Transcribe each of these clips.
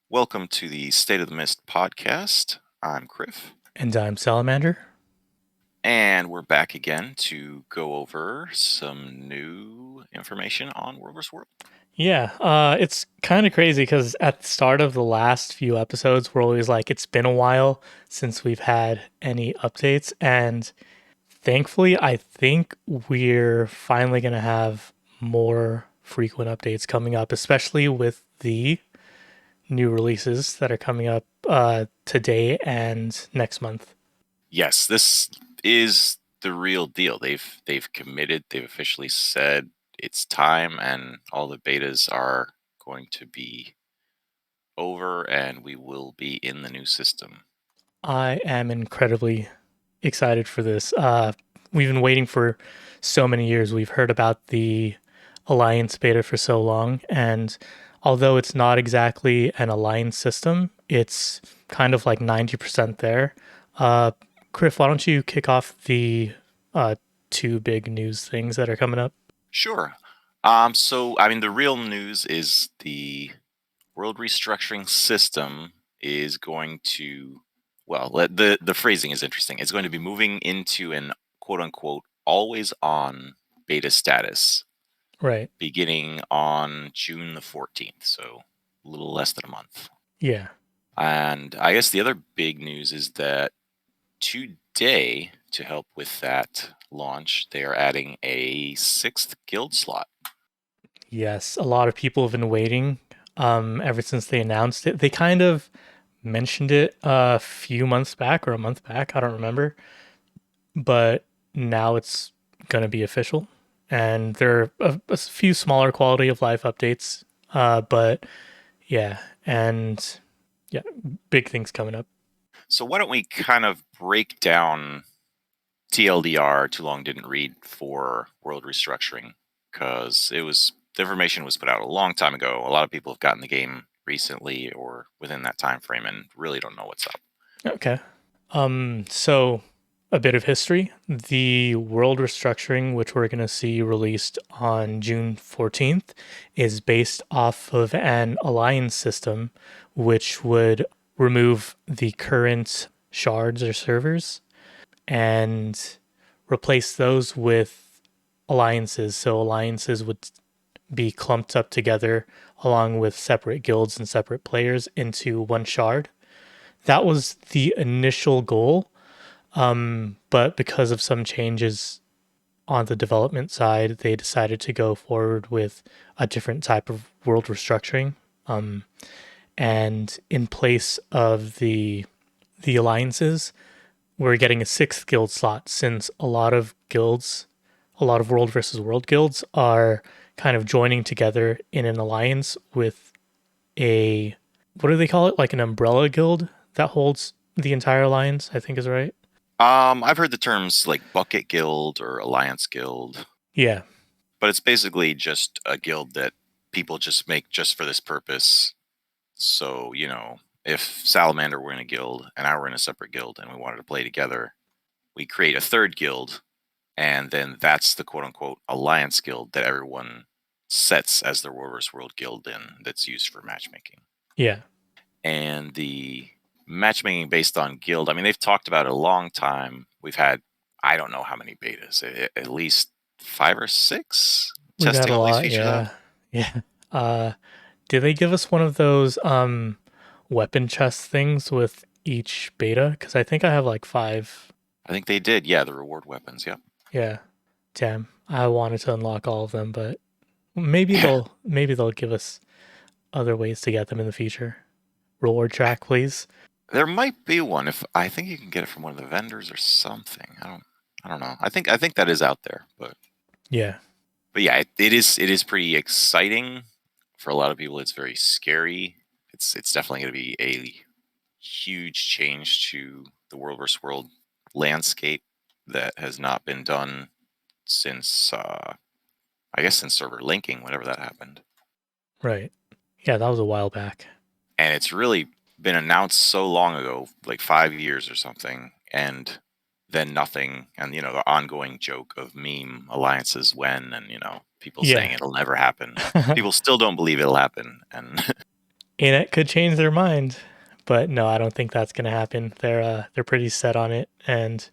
Welcome to the State of the Mist podcast. I'm Criff, And I'm Salamander. and we're back again to go over some new information on World vs. World. Yeah, it's kind of crazy because at the start of the last few episodes, we're always like, it's been a while since we've had any updates. And thankfully, I think we're finally going to have more frequent updates coming up, especially with the new releases that are coming up today and next month. Yes, this is the real deal. They've committed. They've officially said it's time, and all the betas are going to be over, and we will be in the new system. I am incredibly excited for this. We've been waiting for so many years. We've heard about the Alliance beta for so long, and although it's not exactly an Alliance system, it's kind of like 90% there. Uh, Criff, why don't you kick off the uh, two big news things that are coming up? Sure. The real news is the World Restructuring system is going to, the phrasing is interesting. It's going to be moving into an quote unquote always on beta status Right. beginning on June the 14th, so a little less than a month. Yeah. And I guess the other big news is that today, to help with that launch, they are adding a sixth guild slot. Yes. A lot of people have been waiting ever since they announced it. They kind of mentioned it a few months back or a month back. I don't remember. But now it's going to be official. And there are a few smaller quality of life updates. But yeah, and yeah, big things coming up. So why don't we kind of break down TLDR, too long didn't read, for World Restructuring, because the information was put out a long time ago. A lot of people have gotten the game recently or within that time frame and really don't know what's up. Okay. So a bit of history. The World Restructuring, which we're going to see released on June 14th, is based off of an alliance system, which would remove the current shards or servers and replace those with alliances. So alliances would be clumped up together along with separate guilds and separate players into one shard. That was the initial goal. But because of some changes on the development side, they decided to go forward with a different type of world restructuring. Um, and in place of the alliances, we're getting a sixth guild slot since a lot of guilds, a lot of world versus world guilds are kind of joining together in an alliance with a what do they call it? Like an umbrella guild that holds the entire alliance, I think is right. I've heard the terms like Bucket Guild or Alliance Guild, Yeah. but it's basically just a guild that people just make just for this purpose. So, if Salamander were in a guild and I were in a separate guild and we wanted to play together, we create a third guild, and then that's the quote unquote alliance guild that everyone sets as their World vs. World guild in that's used for matchmaking. Yeah. And the matchmaking based on guild, they've talked about it a long time. We've had, I don't know how many betas, at least 5 or 6 We've had testing a all these lot, features out. yeah. Yeah. Did they give us one of those weapon chest things with each beta? Because I think I have like five. I think they did. Yeah, the reward weapons. Yep. Yeah. Damn. I wanted to unlock all of them, but Yeah. maybe they'll give us other ways to get them in the future. Reward track, please. There might be one if I think you can get it from one of the vendors or something. I don't know. I think that is out there, Yeah. but yeah, it is pretty exciting for a lot of people. It's very scary. It's definitely going to be a huge change to the world versus world landscape that has not been done since I guess since server linking, whenever that happened. Right. Yeah, that was a while back. And it's really been announced so long ago, like 5 years or something, and then nothing. And the ongoing joke of meme alliances when, and people saying Yeah. it'll never happen. People still don't believe it'll happen, and And it could change their mind. But no, I don't think that's gonna happen. They're pretty set on it. And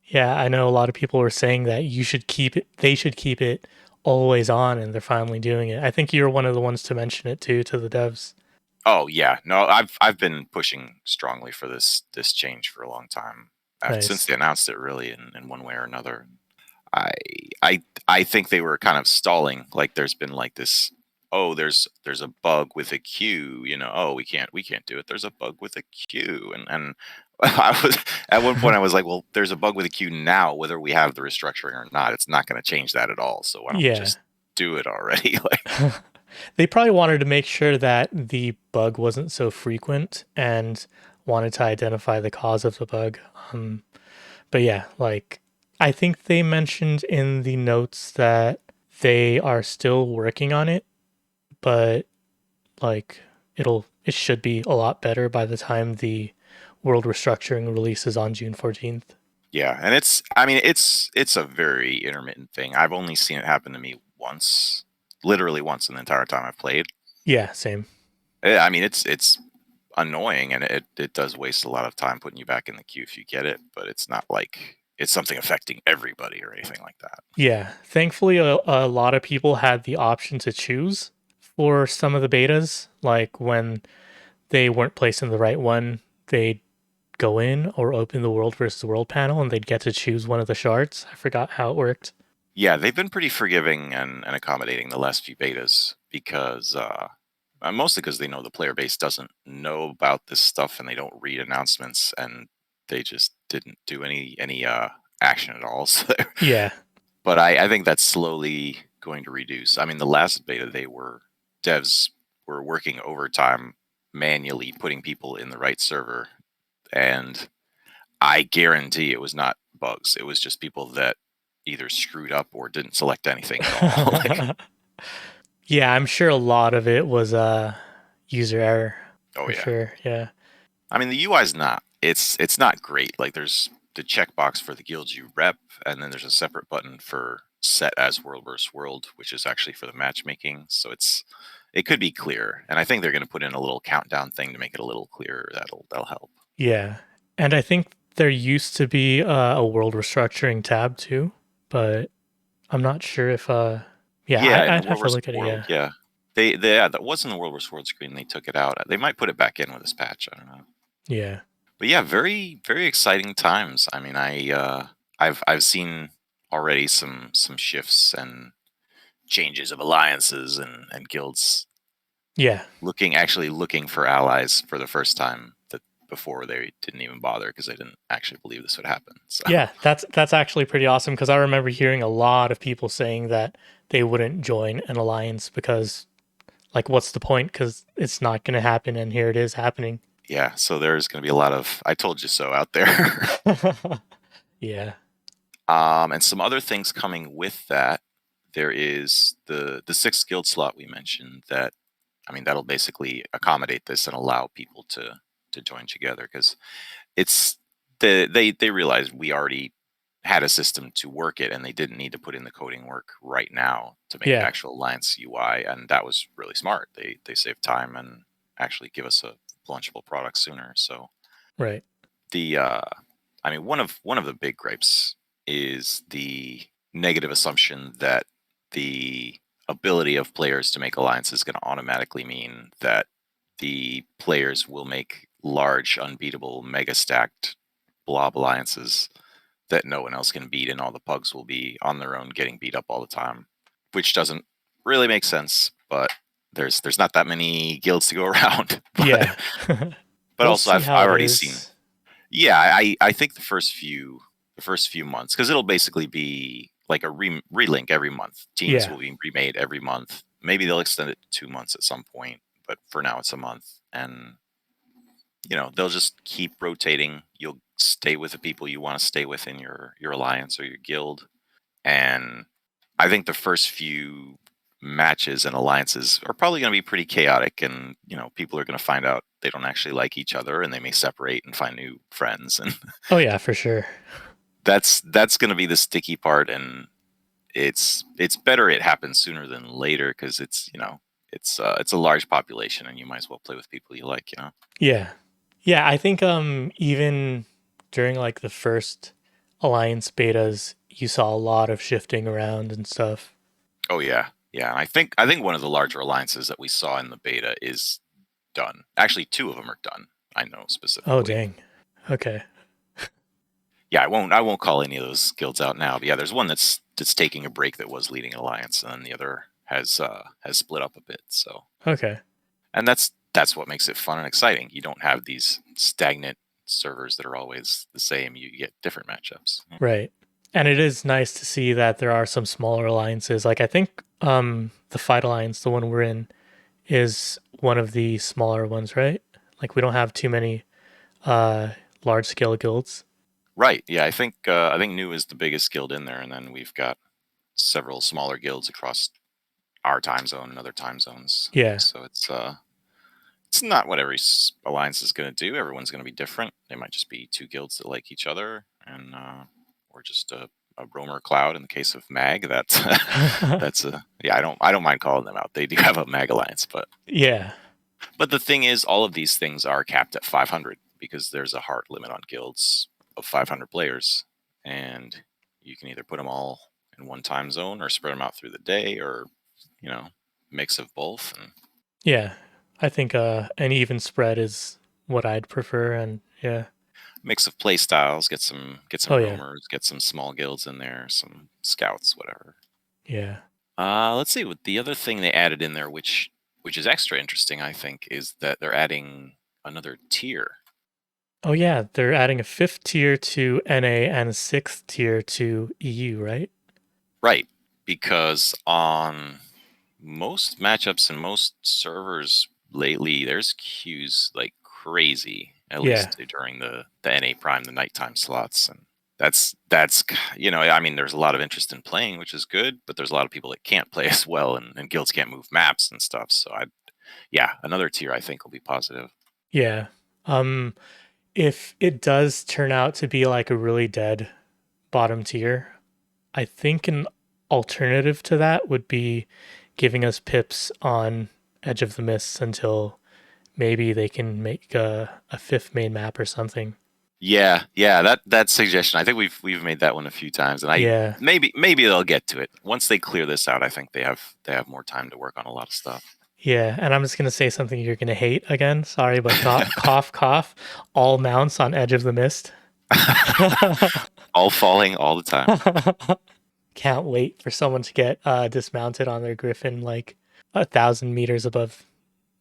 yeah, I know a lot of people were saying that you should keep it they should keep it always on, and they're finally doing it. I think you're one of the ones to mention it too to the devs. Oh yeah, no, I've been pushing strongly for this change for a long time. Since Nice. they announced it, really, in one way or another. I I think they were kind of stalling. Like there's been like this. Oh, there's a bug with a queue. Oh, we can't do it. There's a bug with a queue, and I was at one point I was like, well, there's a bug with a queue now, whether we have the restructuring or not. It's not going to change that at all. So why don't we Yeah. just do it already? Like, They probably wanted to make sure that the bug wasn't so frequent and wanted to identify the cause of the bug. But yeah, like I think they mentioned in the notes that they are still working on it, but like it should be a lot better by the time the World Restructuring releases on June 14th. yeah, and it's a very intermittent thing. I've only seen it happen to me once, literally once in the entire time I've played. Yeah, same. I mean, it's annoying and it does waste a lot of time putting you back in the queue if you get it, but it's not like it's something affecting everybody or anything like that. Yeah, thankfully a lot of people had the option to choose for some of the betas, like when they weren't placed in the right one, they'd go in or open the world versus world panel and they'd get to choose one of the shards. I forgot how it worked. Yeah, they've been pretty forgiving and accommodating the last few betas because mostly because they know the player base doesn't know about this stuff and they don't read announcements and they just didn't do any action at all. So, Yeah. but I think that's slowly going to reduce. I mean, the last beta devs were working overtime manually putting people in the right server, and I guarantee it was not bugs. It was just people that either screwed up or didn't select anything at all. Like, Yeah, I'm sure a lot of it was user error oh for yeah. sure. Yeah. I mean, the UI is not. It's not great. Like, there's the checkbox for the guilds you rep, and then there's a separate button for set as world versus world, which is actually for the matchmaking. So it could be clear, and I think they're going to put in a little countdown thing to make it a little clearer. That'll help. Yeah. And I think there used to be a world restructuring tab too, but I'm not sure if yeah, Yeah, in the I'd have World to vs. look at it, World, yeah. yeah. Yeah, that was in the World vs. World screen. They took it out. They might put it back in with this patch. I don't know. Yeah. But yeah, very very exciting times. I mean, I've seen already some shifts and changes of alliances and guilds Yeah. actually looking for allies for the first time that before they didn't even bother because they didn't actually believe this would happen. So Yeah, that's actually pretty awesome because I remember hearing a lot of people saying that they wouldn't join an alliance because like what's the point cuz it's not going to happen and here it is happening. yeah, so there's going to be a lot of "I told you so" out there. Yeah. And some other things coming with that. There is the sixth guild slot we mentioned. That I mean, that'll basically accommodate this and allow people to join together because it's they realized we already had a system to work it and they didn't need to put in the coding work right now to make an Yeah. actual alliance UI, and that was really smart. They saved time and actually give us a launchable product sooner. So Right. the I mean, one of the big gripes is the negative assumption that the ability of players to make alliances is going to automatically mean that the players will make large, unbeatable, mega stacked blob alliances that no one else can beat, and all the pugs will be on their own getting beat up all the time, which doesn't really make sense. But there's not that many guilds to go around. but Yeah. but We'll also see I've how it already seen. is. Yeah, I think the first few months, because it'll basically be like a relink every month. Teams Yeah. will be remade every month. Maybe they'll extend it to 2 months at some point, but for now it's a month. And they'll just keep rotating. You'll stay with the people you want to stay with in your alliance or your guild. And I think the first few matches and alliances are probably going to be pretty chaotic, and people are going to find out they don't actually like each other and they may separate and find new friends, and Oh yeah, for sure. that's going to be the sticky part. And it's better it happens sooner than later because it's a large population, and you might as well play with people you like, you know. Yeah. Yeah, I think even during like the first alliance betas, you saw a lot of shifting around and stuff. Oh yeah, yeah. I think one of the larger alliances that we saw in the beta is done. Actually, two of them are done. I know Oh specifically. dang. Okay. Yeah, I won't call any of those guilds out now. But yeah, there's one that's taking a break that was leading alliance, and then the other has split up a bit. So, Okay. and that's what makes it fun and exciting. You don't have these stagnant servers that are always the same. You get different matchups. Right. And it is nice to see that there are some smaller alliances. Like I think the Fight Alliance, the one we're in, is one of the smaller ones, right? Like we don't have too many uh large scale guilds. Right. Yeah, I think New is the biggest guild in there, and then we've got several smaller guilds across our time zone and other time zones. Yeah. So it's not what every alliance is going to do. Everyone's going to be different. They might just be two guilds that like each other, and or just a roamer cloud in the case of Mag. That's that's a yeah. I don't mind calling them out. They do have a Mag alliance, Yeah. but the thing is, all of these things are capped at 500 because there's a hard limit on guilds of 500 players, and you can either put them all in one time zone or spread them out through the day, or you know, mix of both. And Yeah. I think an even spread is what I'd prefer and yeah. mix of play styles. Get some Oh yeah. roamers, get some small guilds in there, some scouts, whatever. Yeah. Let's see. What the other thing they added in there, which is extra interesting, I think, is that they're adding another tier. Oh yeah, they're adding a fifth tier to NA and a sixth tier to EU, right? Right, because on most matchups and most servers lately, there's queues like crazy. At Yeah. least during the NA Prime, the nighttime slots, and that's I mean, there's a lot of interest in playing, which is good, but there's a lot of people that can't play as well, and guilds can't move maps and stuff. So yeah, another tier I think will be positive. Yeah. Um if it does turn out to be like a really dead bottom tier, I think an alternative to that would be giving us pips on Edge of the Mists until maybe they can make a fifth main map or something. Yeah, yeah, that suggestion. I think we've made that one a few times, and I Yeah. maybe they'll get to it once they clear this out. I think they have more time to work on a lot of stuff. Yeah, and I'm just gonna say something you're gonna hate again. Sorry, but not cough cough. All mounts on Edge of the Mist. All falling all the time. Can't wait for someone to get dismounted on their griffin like 1,000 meters above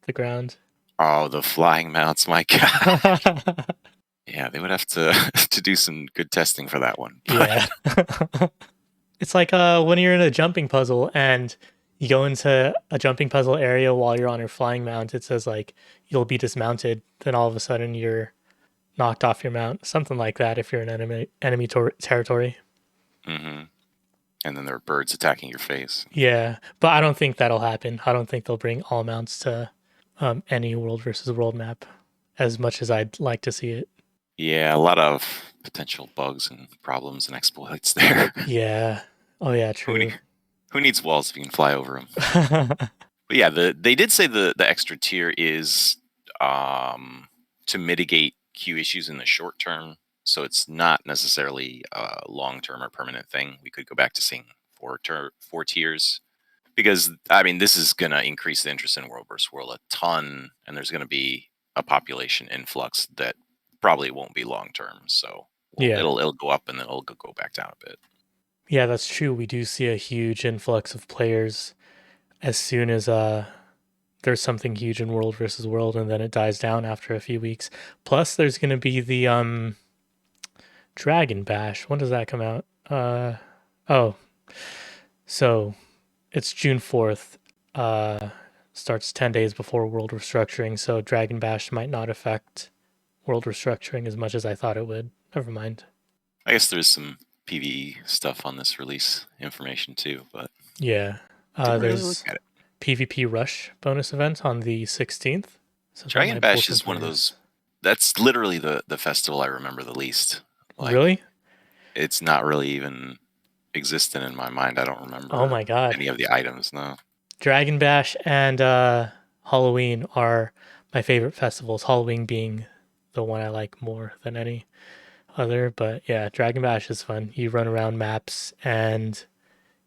the ground. Oh, the flying mounts, my God. Yeah, they would have to to do some good testing for that one. Yeah. It's like when you're in a jumping puzzle and you go into a jumping puzzle area while you're on your flying mount, it says like you'll be dismounted, then all of a sudden you're knocked off your mount, something like that if you're in enemy territory. hmm And then there are birds attacking your face. Yeah, but I don't think that'll happen. I don't think they'll bring all mounts to any world versus world map as much as I'd like to see it. Yeah, a lot of potential bugs and problems and exploits there. Yeah. Oh yeah, who true. ne- who needs walls if you can fly over them? But yeah, they did say the extra tier is um, to mitigate queue issues in the short term. So it's not necessarily a long term or permanent thing. We could go back to seeing four tiers because I mean this is going to increase the interest in World vs. World a ton, and there's going to be a population influx that probably won't be long term. So Yeah. it'll go up and then it'll go back down a bit. Yeah, that's true. We do see a huge influx of players as soon as there's something huge in World versus World and then it dies down after a few weeks. Plus there's going to be the Dragon Bash. When does that come out? Oh, so it's June 4th. Starts 10 days before World Restructuring, so Dragon Bash might not affect World Restructuring as much as I thought it would. Never mind. I guess there's some PvE stuff on this release information too, but Yeah. didn't really look There's at it. PvP Rush bonus event on the 16th. So that Dragon might pull Bash some is one of players. those. That's literally the festival I remember the least. Like Really? it's not really even existent in my mind. I don't Oh remember my god. any of the items. No. Dragon Bash and Halloween are my favorite festivals. Halloween being the one I like more than any other. But yeah, Dragon Bash is fun. You run around maps and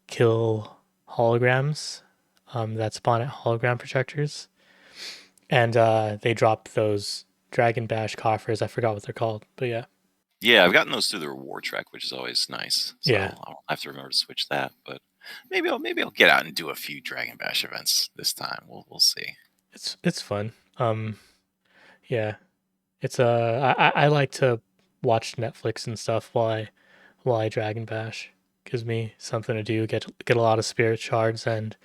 kill holograms that spawn at hologram projectors, and they drop those Dragon Bash coffers. I forgot what they're called, but yeah, Yeah, I've gotten those through the reward track, which is always nice. So yeah, I'll have to remember to switch that. But maybe I'll get out and do a few Dragon Bash events this time. We'll see. it's fun. Yeah, it's I like to watch Netflix and stuff while I Dragon Bash. Gives me something to do. Get a lot of spirit shards and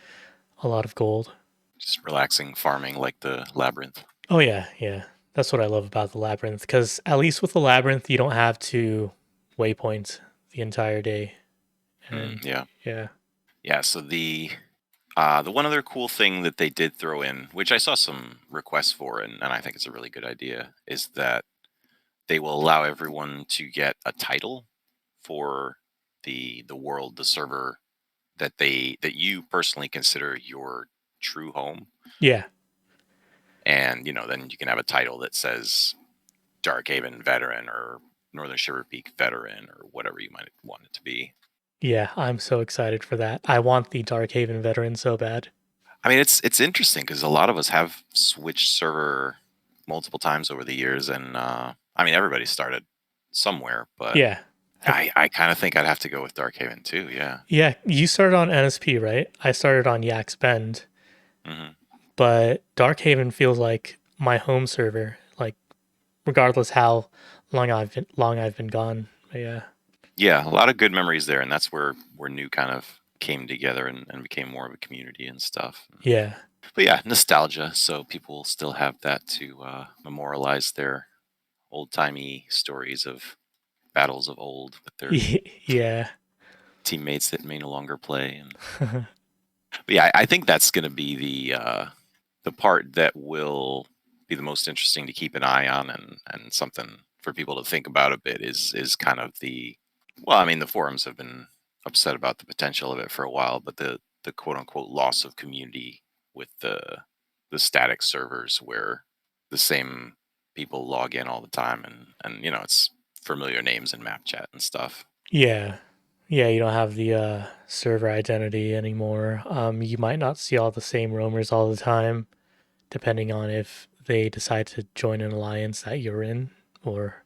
a lot of gold. Just relaxing farming like the labyrinth. Oh yeah, yeah. That's what I love about the labyrinth. Because at least with the labyrinth, you don't have to waypoint the entire day. And Yeah, yeah, yeah. So the one other cool thing that they did throw in, which I saw some requests for, and I think it's a really good idea, is that they will allow everyone to get a title for the world, the server that you personally consider your true home. yeah, And then you can have a title that says Darkhaven veteran or Northern Shiver Peak veteran or whatever you might want it to be. yeah. I'm so excited for that. I want the Darkhaven veteran so bad. I mean, it's interesting because a lot of us have switched server multiple times over the years, and I mean, everybody started somewhere, but Yeah, I kind of think I'd have to go with Darkhaven too. Yeah. yeah. You started on NSP, right? I started on Yak's Bend, hmm but Darkhaven feels like my home server. Like regardless how long I've been gone. But yeah, Yeah, a lot of good memories there, and that's where New kind of came together and became more of a community and stuff. yeah, But yeah, nostalgia. So people still have that to memorialize their old timey stories of battles of old with their yeah. teammates that may no longer play. And but yeah, I think that's going to be the part that will be the most interesting to keep an eye on, and something for people to think about a bit is kind of the well, I mean, the forums have been upset about the potential of it for a while, but the quote unquote loss of community with the static servers where the same people log in all the time, and it's familiar names in map chat and stuff. Yeah. Yeah, you don't have the server identity anymore. You might not see all the same roamers all the time, depending on if they decide to join an alliance that you're in or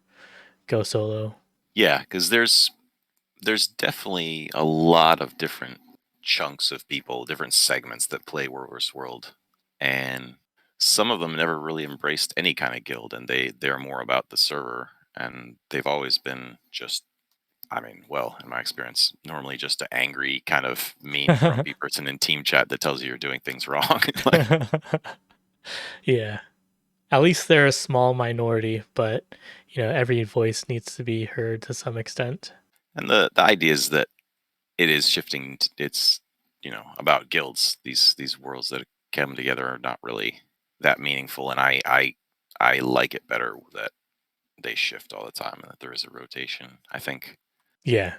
go solo. Yeah, because there's definitely a lot of different chunks of people, different segments that play World vs. World, and some of them never really embraced any kind of guild, and they're more about the server, and they've always been just, I mean, well, in my experience, normally just an angry kind of mean, grumpy person in team chat that tells you you're doing things wrong. Like, Yeah. At least they're a small minority, but every voice needs to be heard to some extent. and the idea is that it is shifting. It's about guilds. These worlds that come together are not really that meaningful, and I like it better that they shift all the time and that there is a rotation. Yeah.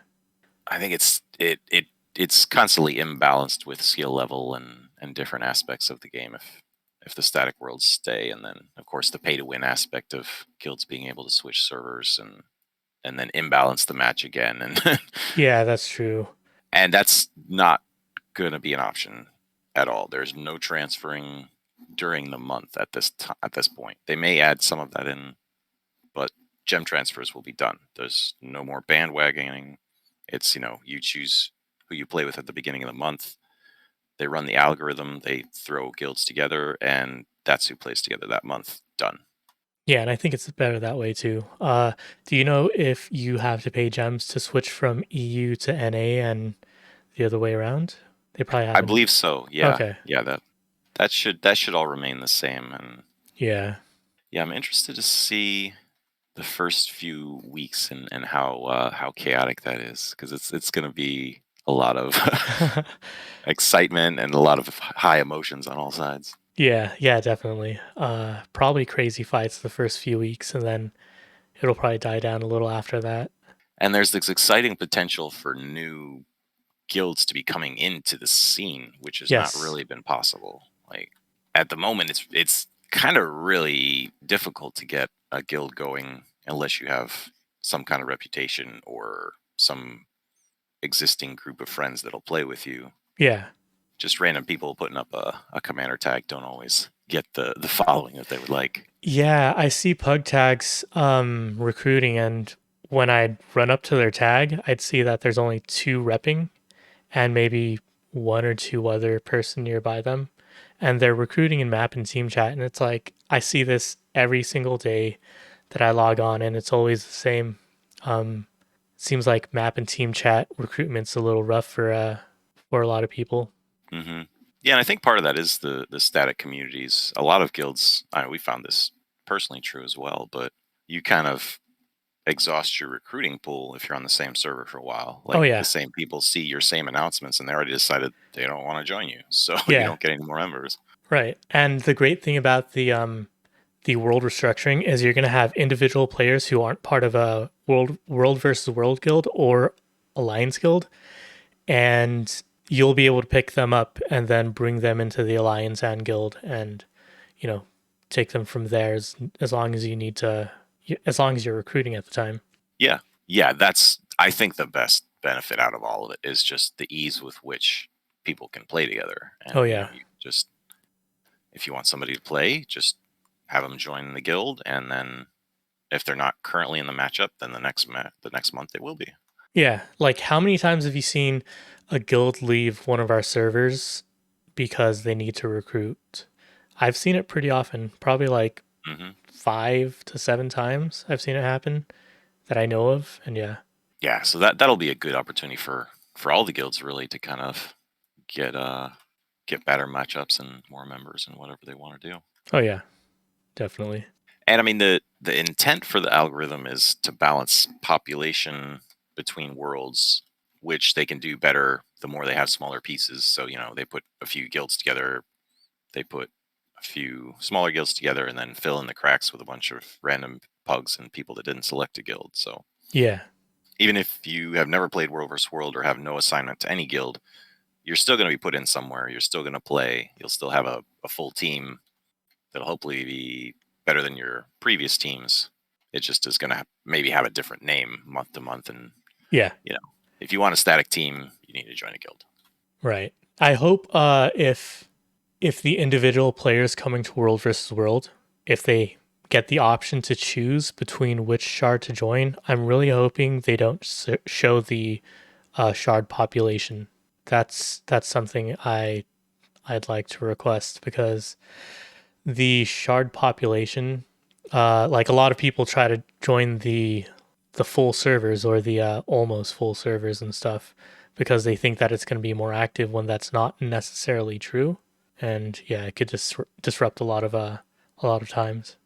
I think it's constantly imbalanced with skill level and different aspects of the game if the static worlds stay, and then of course the pay to win aspect of guilds being able to switch servers and then imbalance the match again, and Yeah, that's true. and that's not going to be an option at all. There's no transferring during the month at this point. They may add some of that in, but gem transfers will be done. There's no more bandwagoning. It's you choose who you play with at the beginning of the month. They run the algorithm. They throw guilds together, and that's who plays together that month. Done. Yeah, and I think it's better that way too. Do you know if you have to pay gems to switch from EU to NA and the other way around? They probably I haven't. believe so. Yeah, Okay. yeah. That should all remain the same. And Yeah. yeah, I'm interested to see the first few weeks and how chaotic that is, because it's going to be a lot of excitement and a lot of high emotions on all sides. Yeah, yeah, definitely. Probably crazy fights the first few weeks, and then it'll probably die down a little after that. And there's this exciting potential for new guilds to be coming into the scene, which has not Yes. really been possible. Like at the moment, it's kind of really difficult to get a guild going unless you have some kind of reputation or some existing group of friends that'll play with you. Yeah. Just random people putting up a commander tag don't always get the following that they would like. Yeah, I see pug tags recruiting, and when I'd run up to their tag, I'd see that there's only two repping and maybe one or two other person nearby them. And they're recruiting in map and team chat, and it's like I see this every single day that I log on, and it's always the same. Seems like map and team chat recruitment's a little rough for a lot of people. Hmm. Yeah, and I think part of that is the static communities. A lot of guilds, we found this personally true as well, but you kind of exhaust your recruiting pool if you're on the same server for a while. Oh Like the yeah, same people see your same announcements and they already decided they don't want to join you, so you yeah, don't get any more members. right. And the great thing about the world restructuring is you're going to have individual players who aren't part of a world versus world guild or alliance guild, and you'll be able to pick them up and then bring them into the alliance and guild, and you know take them from there as long as you need to, as long as you're recruiting at the time. Yeah, yeah, that's I think the best benefit out of all of it is just the ease with which people can play together, Oh and yeah, you just if you want somebody to play, just have them join the guild, and then if they're not currently in the matchup, then the next month they will be. yeah. Like how many times have you seen a guild leave one of our servers because they need to recruit? I've seen it pretty often, probably like Hmm. 5 to 7 times I've seen it happen that I know of. And yeah. Yeah, so that'll be a good opportunity for all the guilds really to kind of get get better matchups and more members and whatever they want to do. Oh yeah, definitely. And I mean the intent for the algorithm is to balance population between worlds, which they can do better the more they have smaller pieces. So, they put a few guilds together, they put a few smaller guilds together and then fill in the cracks with a bunch of random pugs and people that didn't select a guild. So Yeah. even if you have never played World vs. World or have no assignment to any guild, you're still going to be put in somewhere. You're still going to play. You'll still have a full team that'll hopefully be better than your previous teams. It just is going to maybe have a different name month to month. And, Yeah. you know, if you want a static team, you need to join a guild. Right. I hope if the individual players coming to World versus World, if they get the option to choose between which shard to join, I'm really hoping they don't show the shard population. That's something I'd like to request, because the shard population, like a lot of people try to join the full servers or the almost full servers and stuff because they think that it's going to be more active when that's not necessarily true. And yeah, it could disrupt a lot of times.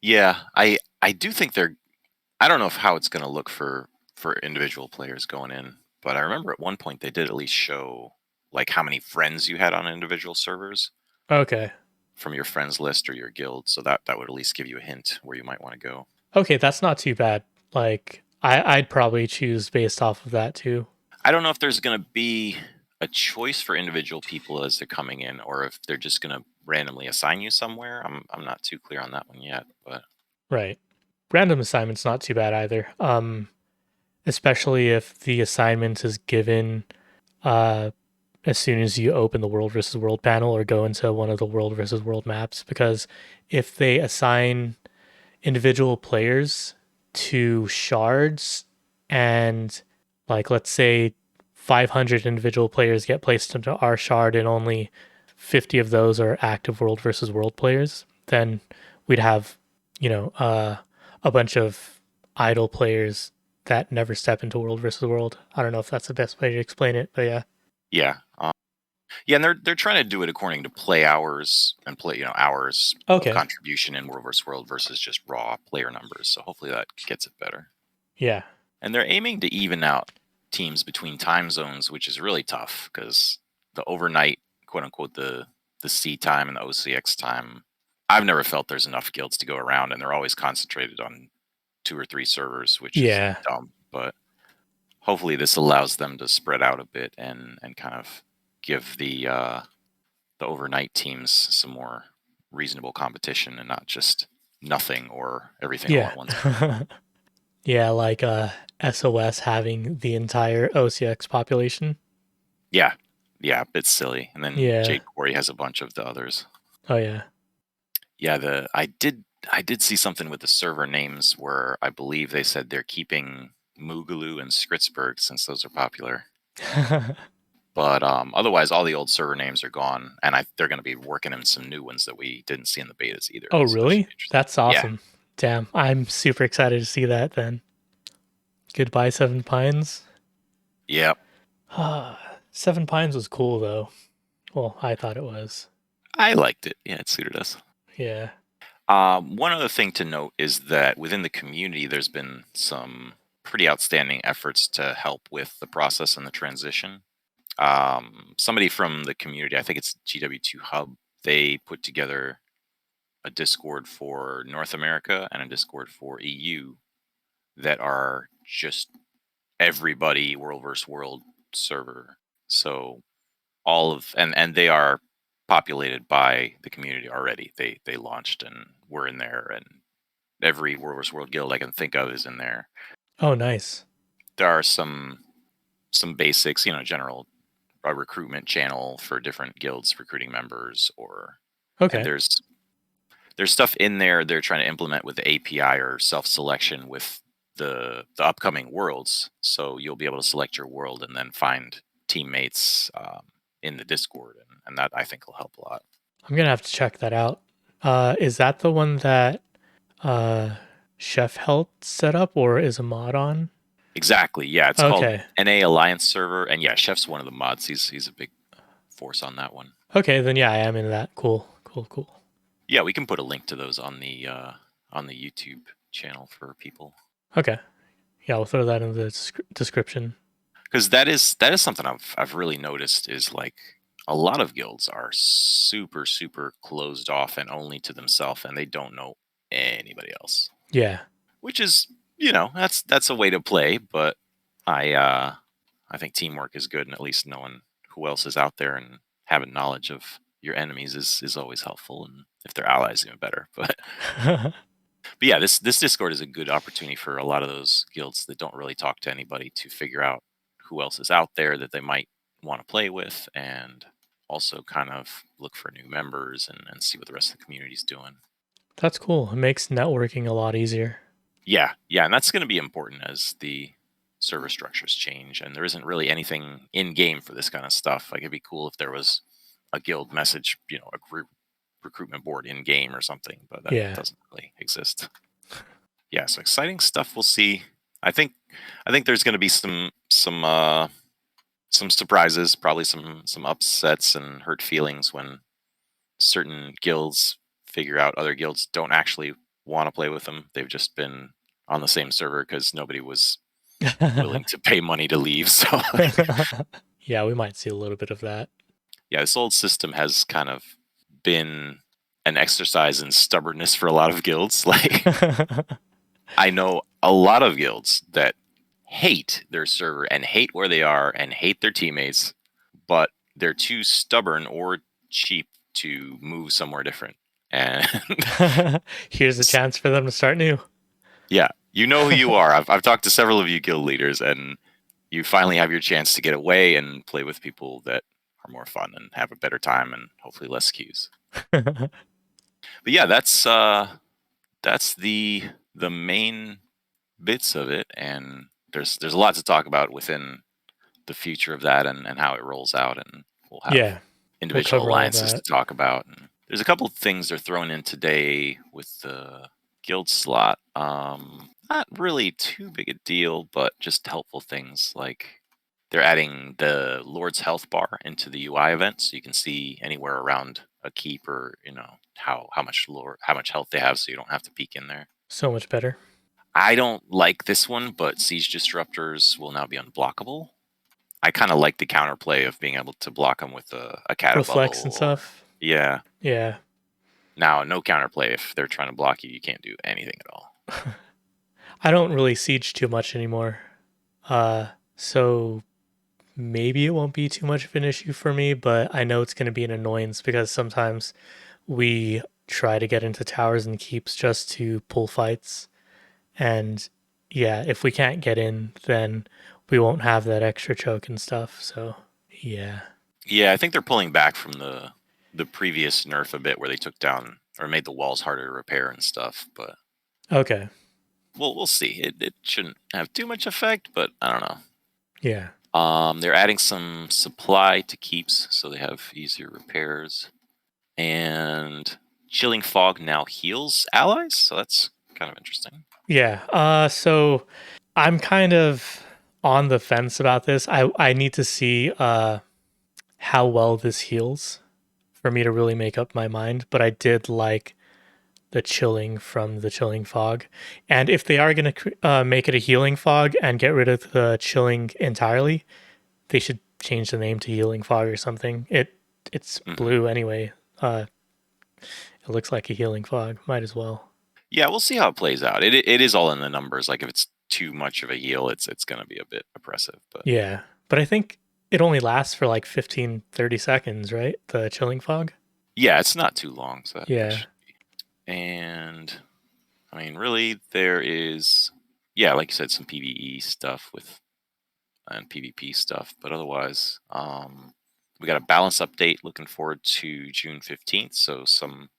Yeah, I do think they're. I don't know how it's going to look for individual players going in, but I remember at one point they did at least show like how many friends you had on individual servers Okay. from your friends list or your guild. So that would at least give you a hint where you might want to go. Okay, that's not too bad. Like I'd probably choose based off of that too. I don't know if there's going to be a choice for individual people as they're coming in, or if they're just going to randomly assign you somewhere. I'm not too clear on that one yet, but Right. Random assignment's not too bad either. Especially if the assignment is given uh as soon as you open the World versus World panel or go into one of the World versus World maps, because if they assign individual players to shards, and like let's say 500 individual players get placed into our shard and only 50 of those are active World versus World players, then we'd have, you know, a bunch of idle players that never step into World versus World. I don't know if that's the best way to explain it, but yeah. yeah, yeah, and they're trying to do it according to play hours and play hours of Okay. contribution in World vs. World versus just raw player numbers. So hopefully that gets it better. Yeah. And they're aiming to even out teams between time zones, which is really tough because the overnight, quote unquote, the C time and the OCX time, I've never felt there's enough guilds to go around, and they're always concentrated on two or three servers, which is Yeah. dumb. But hopefully this allows them to spread out a bit and kind of give the overnight teams some more reasonable competition and not just nothing or everything all Yeah. at once. Yeah, like SOS having the entire OCX population. Yeah, yeah, a bit silly. And then Yeah. jQuery has a bunch of the others. Oh yeah. Yeah, the I did see something with the server names where I believe they said they're keeping Moogaloo and Skritzberg since those are popular. But otherwise, all the old server names are gone, and they're going to be working in some new ones that we didn't see in the betas either. Oh So that should really? be interesting. That's Yeah. awesome. Damn, I'm super excited to see that then. Goodbye, Seven Pines. Yeah. Seven Pines was cool though. Well, I thought it was. I liked it. Yeah, it suited us. Yeah. One other thing to note is that within the community, there's been some pretty outstanding efforts to help with the process and the transition. Somebody from the community, I think it's GW2 Hub, they put together a Discord for North America and a Discord for EU that are just everybody world versus world server. So all of and they are populated by the community already. They launched and we're in there, and every World vs. World guild I can think of is in there. Oh, nice. There are some basics, general recruitment channel for different guilds recruiting members, and Okay. there's stuff in there they're trying to implement with the API or self-selection with the upcoming worlds. So you'll be able to select your world and then find teammates in the Discord, and that I think will help a lot. I'm gonna have to check that out. Is that the one that uh Chef helped set up or is a mod on? Exactly. Yeah, it's called Okay. NA Alliance server, and yeah, Chef's one of the mods. He's a big force on that one. Okay, then yeah, I am into that. Cool. Cool, cool. Yeah, we can put a link to those on the YouTube channel for people, Okay. Yeah, I'll throw that in the description. because that is something I've really noticed is like a lot of guilds are super closed off and only to themselves, and they don't know anybody else. Yeah. Which is, that's a way to play, but I think teamwork is good, and at least knowing who else is out there and having knowledge of your enemies is always helpful, and if they're allies, even better. But yeah, this Discord is a good opportunity for a lot of those guilds that don't really talk to anybody to figure out who else is out there that they might want to play with, and also kind of look for new members and see what the rest of the community is doing. That's cool. It makes networking a lot easier. Yeah, and that's going to be important as the server structures change, and there isn't really anything in game for this kind of stuff. Like, it'd be cool if there was a guild message, a group recruitment board in game or something, but that Yeah. doesn't really exist. Yeah, so exciting stuff we'll see. I think there's going to be some surprises, probably some upsets and hurt feelings when certain guilds figure out other guilds don't actually want to play with them. They've just been on the same server because nobody was willing to pay money to leave. So Yeah, we might see a little bit of that. yeah, this old system has kind of been an exercise in stubbornness for a lot of guilds. Like, I know a lot of guilds that hate their server and hate where they are and hate their teammates, but they're too stubborn or cheap to move somewhere different. And Here's a chance for them to start new. yeah, you know who you are. I've talked to several of you guild leaders, and you finally have your chance to get away and play with people that are more fun and have a better time and hopefully less queues. But yeah, that's the main bits of it, and there's a lot to talk about within the future of that and how it rolls out, and we'll have Yeah, we'll individual cover all alliances to that. talk about. And there's a couple of things they're throwing in today with the guild slot. Not really too big a deal, but just helpful things like they're adding the Lord's Health bar into the UI event, so you can see anywhere around a keep or how much health they have, so you don't have to peek in there. So much better. I don't like this one, but siege disruptors will now be unblockable. I kind of like the counterplay of being able to block them with a catter Reflex bubble and or stuff. yeah. Yeah. Now, no counterplay. If they're trying to block you, you can't do anything at all. I don't really siege too much anymore. So maybe it won't be too much of an issue for me, but I know it's going to be an annoyance because sometimes we try to get into towers and keeps just to pull fights. And yeah, if we can't get in, then we won't have that extra choke and stuff. So yeah. Yeah, I think they're pulling back from the previous nerf a bit, where they took down or made the walls harder to repair and stuff. But Okay. we'll see. It shouldn't have too much effect, but I don't know. Yeah. They're adding some supply to keeps, so they have easier repairs. And chilling fog now heals allies, so that's kind of interesting. Yeah. So I'm kind of on the fence about this. I need to see how well this heals for me to really make up my mind, but I did like the chilling from the chilling fog. And if they are going to make it a healing fog and get rid of the chilling entirely, they should change the name to healing fog or something. It's Hmm. blue anyway. It looks like a healing fog. Might as well. Yeah, we'll see how it plays out. It is all in the numbers. Like if it's too much of a heal, it's going to be a bit oppressive. But Yeah. But I think it only lasts for like 15, 30 seconds, right? The chilling fog? yeah, it's not too long, so that Yeah. should be. And I mean, really, there is, yeah, like you said, some PVE stuff with and PvP stuff, but otherwise, we got a balance update. Looking forward to June 15th, so some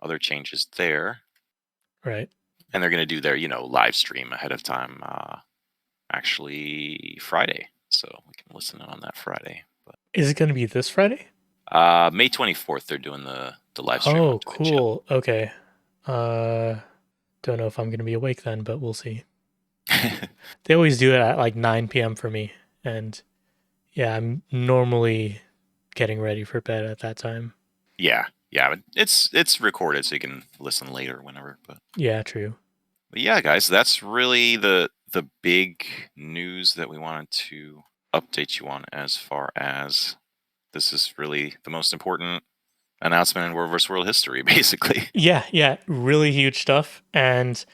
other changes there, Right. and they're going to do their live stream ahead of time. Actually, Friday, so we can listen in on that Friday. But Is it going to be this Friday? May 24th, they're doing the live stream on Oh, Twitch. cool. Okay. Uh, don't know if I'm going to be awake then, but we'll see. They always do it at like 9 p.m. for me. And yeah, I'm normally getting ready for bed at that time. Yeah, yeah, but it's recorded, so you can listen later whenever. Yeah, true. But yeah, guys, that's really the big news that we wanted to update you on, as far as this is really the most important announcement in World vs. World history, basically. Yeah, yeah, really huge stuff. And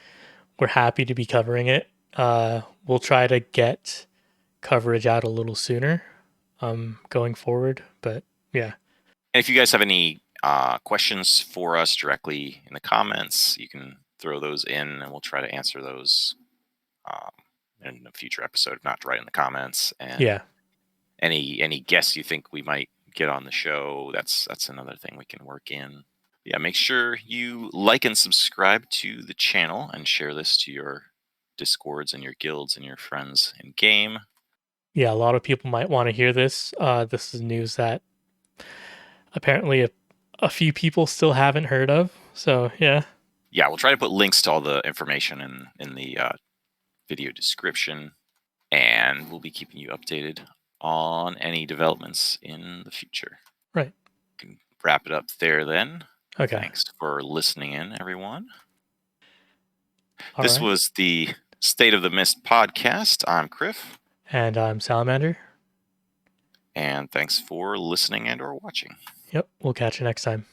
we're happy to be covering it. We'll try to get coverage out a little sooner going forward. But yeah, And if you guys have any questions for us directly in the comments, you can throw those in, and we'll try to answer those um, in a future episode, if not right in the comments. And yeah, any guests you think we might get on the show, that's another thing we can work in. Yeah, make sure you like and subscribe to the channel and share this to your discords and your guilds and your friends in game. yeah. A lot of people might want to hear this. This is news that apparently a few people still haven't heard of. So yeah, Yeah, we'll try to put links to all the information in the video description, and we'll be keeping you updated on any developments in the future. right. We can wrap it up there then. Okay. Thanks for listening in, everyone. All This right. was the State of the Mist podcast. I'm Criff, And I'm Salamander. and thanks for listening and or watching. Yep. We'll catch you next time.